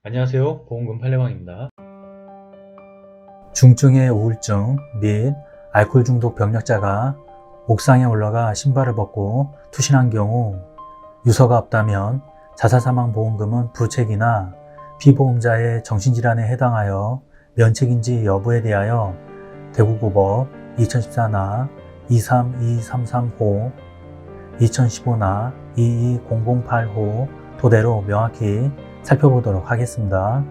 안녕하세요. 보험금 팔례방입니다. 중증의 우울증 및 알코올 중독 병력자가 옥상에 올라가 신발을 벗고 투신한 경우 유서가 없다면 자살사망보험금은 부책이나 피보험자의 정신질환에 해당하여 면책인지 여부에 대하여 대구고법 2014나 232335, 2015나 22008호 토대로 명확히 살펴보도록 하겠습니다.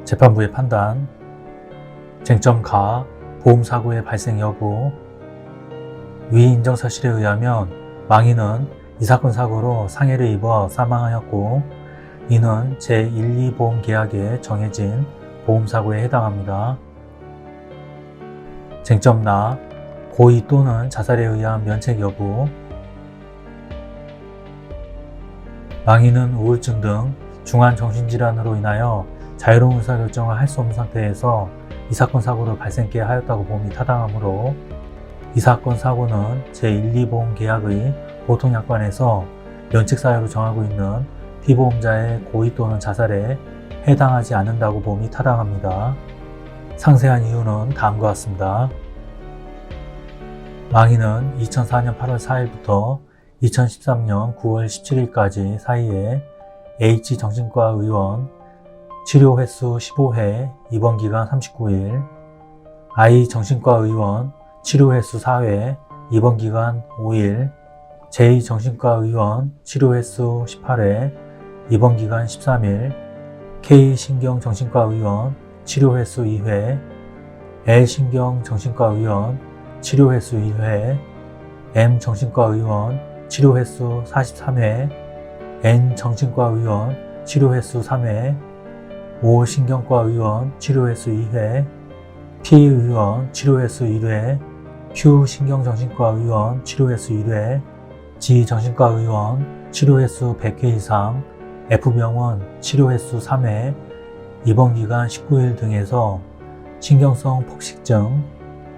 재판부의 판단, 쟁점 가, 보험사고의 발생 여부. 위 인정사실에 의하면 망인은 이 사건 사고로 상해를 입어 사망하였고 이는 제1, 2보험계약에 정해진 보험사고에 해당합니다. 쟁점 나, 고의 또는 자살에 의한 면책 여부. 망인은 우울증 등 중한 정신질환으로 인하여 자유로운 의사결정을 할 수 없는 상태에서 이 사건 사고를 발생케 하였다고 봄이 타당하므로 이 사건 사고는 제1, 2보험계약의 보통약관에서 면책사유로 정하고 있는 피보험자의 고의 또는 자살에 해당하지 않는다고 봄이 타당합니다. 상세한 이유는 다음과 같습니다. 망인은 2004년 8월 4일부터 2013년 9월 17일까지 사이에 H정신과 의원 치료 횟수 15회, 입원기간 39일, I정신과 의원 치료 횟수 4회, 입원기간 5일, J정신과 의원 치료 횟수 18회, 입원기간 13일, K신경정신과 의원 치료 횟수 2회, L신경정신과 의원 치료 횟수 2회, M정신과 의원 치료 횟수 43회, N정신과 의원 치료 횟수 3회, O신경과 의원 치료 횟수 2회, P의원 치료 횟수 1회, Q신경정신과 의원 치료 횟수 1회, G정신과 의원 치료 횟수 100회 이상, F병원 치료 횟수 3회, 입원기간 19일 등에서 신경성 폭식증,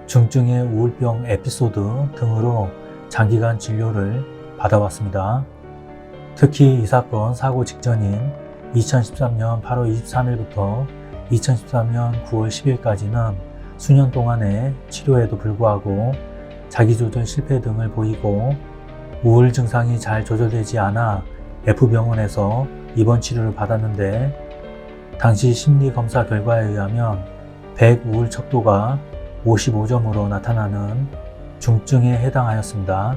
중증의 우울병 에피소드 등으로 장기간 진료를 받아왔습니다. 특히 이 사건 사고 직전인 2013년 8월 23일부터 2013년 9월 10일까지는 수년 동안의 치료에도 불구하고 자기조절 실패 등을 보이고 우울 증상이 잘 조절되지 않아 F병원에서 입원 치료를 받았는데 당시 심리검사 결과에 의하면 100 우울 척도가 55점으로 나타나는 중증에 해당하였습니다.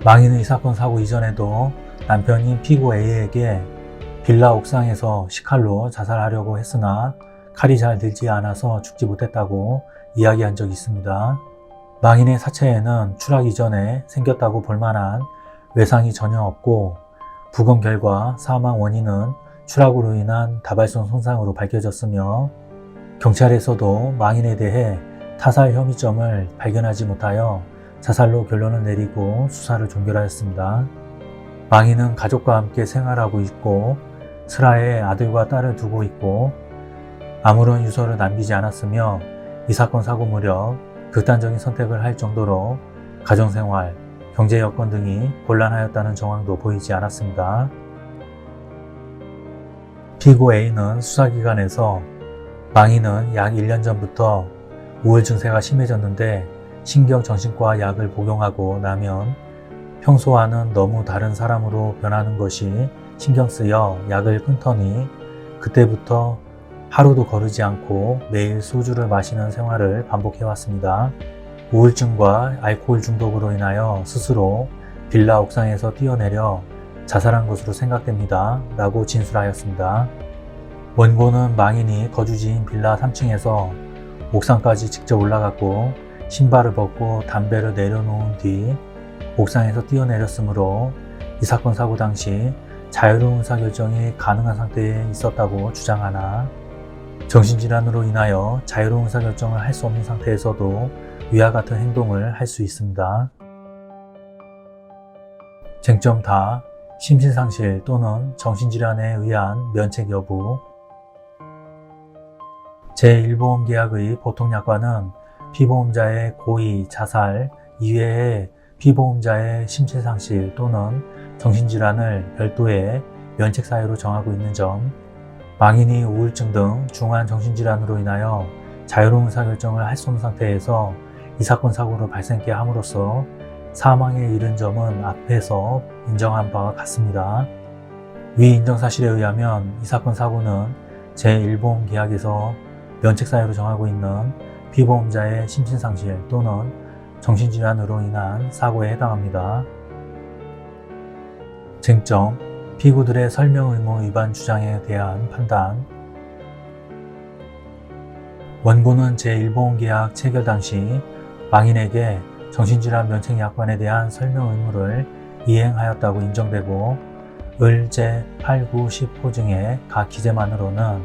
망인은 이 사건 사고 이전에도 남편인 피고 A에게 빌라 옥상에서 식칼로 자살하려고 했으나 칼이 잘 들지 않아서 죽지 못했다고 이야기한 적이 있습니다. 망인의 사체에는 추락 이전에 생겼다고 볼만한 외상이 전혀 없고 부검 결과 사망 원인은 추락으로 인한 다발성 손상으로 밝혀졌으며 경찰에서도 망인에 대해 타살 혐의점을 발견하지 못하여 자살로 결론을 내리고 수사를 종결하였습니다. 망인은 가족과 함께 생활하고 있고 슬하에 아들과 딸을 두고 있고 아무런 유서를 남기지 않았으며 이 사건 사고 무렵 극단적인 선택을 할 정도로 가정생활, 경제 여건 등이 곤란하였다는 정황도 보이지 않았습니다. 피고 A는 수사기관에서 망인은 약 1년 전부터 우울 증세가 심해졌는데 신경정신과 약을 복용하고 나면 평소와는 너무 다른 사람으로 변하는 것이 신경 쓰여 약을 끊더니 그때부터 하루도 거르지 않고 매일 소주를 마시는 생활을 반복해왔습니다. 우울증과 알코올 중독으로 인하여 스스로 빌라 옥상에서 뛰어내려 자살한 것으로 생각됩니다. 라고 진술하였습니다. 원고는 망인이 거주지인 빌라 3층에서 옥상까지 직접 올라갔고 신발을 벗고 담배를 내려놓은 뒤 옥상에서 뛰어내렸으므로 이 사건 사고 당시 자유로운 의사결정이 가능한 상태에 있었다고 주장하나 정신질환으로 인하여 자유로운 의사결정을 할 수 없는 상태에서도 위와 같은 행동을 할 수 있습니다. 쟁점 다 심신상실 또는 정신질환에 의한 면책 여부. 제1보험계약의 보통약관은 피보험자의 고의, 자살 이외에 피보험자의 심신상실 또는 정신질환을 별도의 면책사유로 정하고 있는 점, 망인이 우울증 등 중한 정신질환으로 인하여 자유로운 의사결정을 할 수 없는 상태에서 이 사건 사고를 발생케 함으로써 사망에 이른 점은 앞에서 인정한 바와 같습니다. 위 인정사실에 의하면 이 사건 사고는 제1보험계약에서 면책사유로 정하고 있는 피보험자의 심신상실 또는 정신질환으로 인한 사고에 해당합니다. 쟁점, 피고들의 설명의무 위반 주장에 대한 판단. 원고는 제1보험계약 체결 당시 망인에게 정신질환 면책약관에 대한 설명 의무를 이행하였다고 인정되고 을 제8, 9, 10호 중의 각 기재만으로는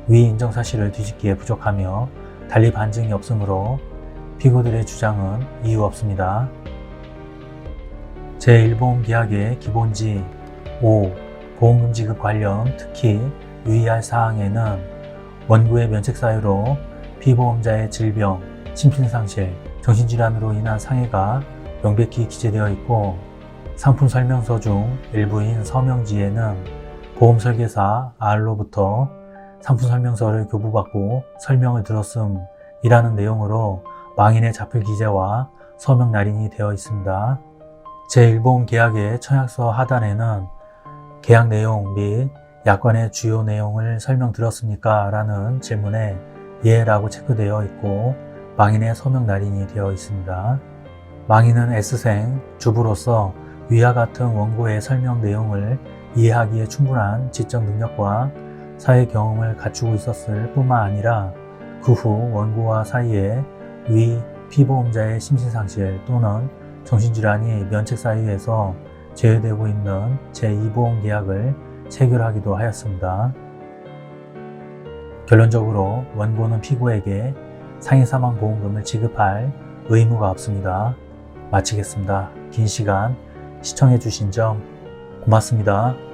위 인정사실을 뒤집기에 부족하며 달리 반증이 없으므로 피고들의 주장은 이유 없습니다. 제1보험계약의 기본지 5. 보험금 지급 관련 특히 유의할 사항에는 원고의 면책사유로 피보험자의 질병, 심신상실, 정신질환으로 인한 상해가 명백히 기재되어 있고 상품설명서 중 일부인 서명지에는 보험설계사 R로부터 상품설명서를 교부받고 설명을 들었음 이라는 내용으로 망인의 자필 기재와 서명 날인이 되어 있습니다. 제1보험계약의 청약서 하단에는 계약 내용 및 약관의 주요 내용을 설명 들었습니까? 라는 질문에 예라고 체크되어 있고 망인의 서명 날인이 되어 있습니다. 망인은 S생, 주부로서 위와 같은 원고의 설명 내용을 이해하기에 충분한 지적 능력과 사회 경험을 갖추고 있었을 뿐만 아니라 그 후 원고와 사이에 위 피보험자의 심신상실 또는 정신질환이 면책사유에서 제외되고 있는 제2보험계약을 체결하기도 하였습니다. 결론적으로 원고는 피고에게 상해사망보험금을 지급할 의무가 없습니다. 마치겠습니다. 긴 시간 시청해 주신 점 고맙습니다.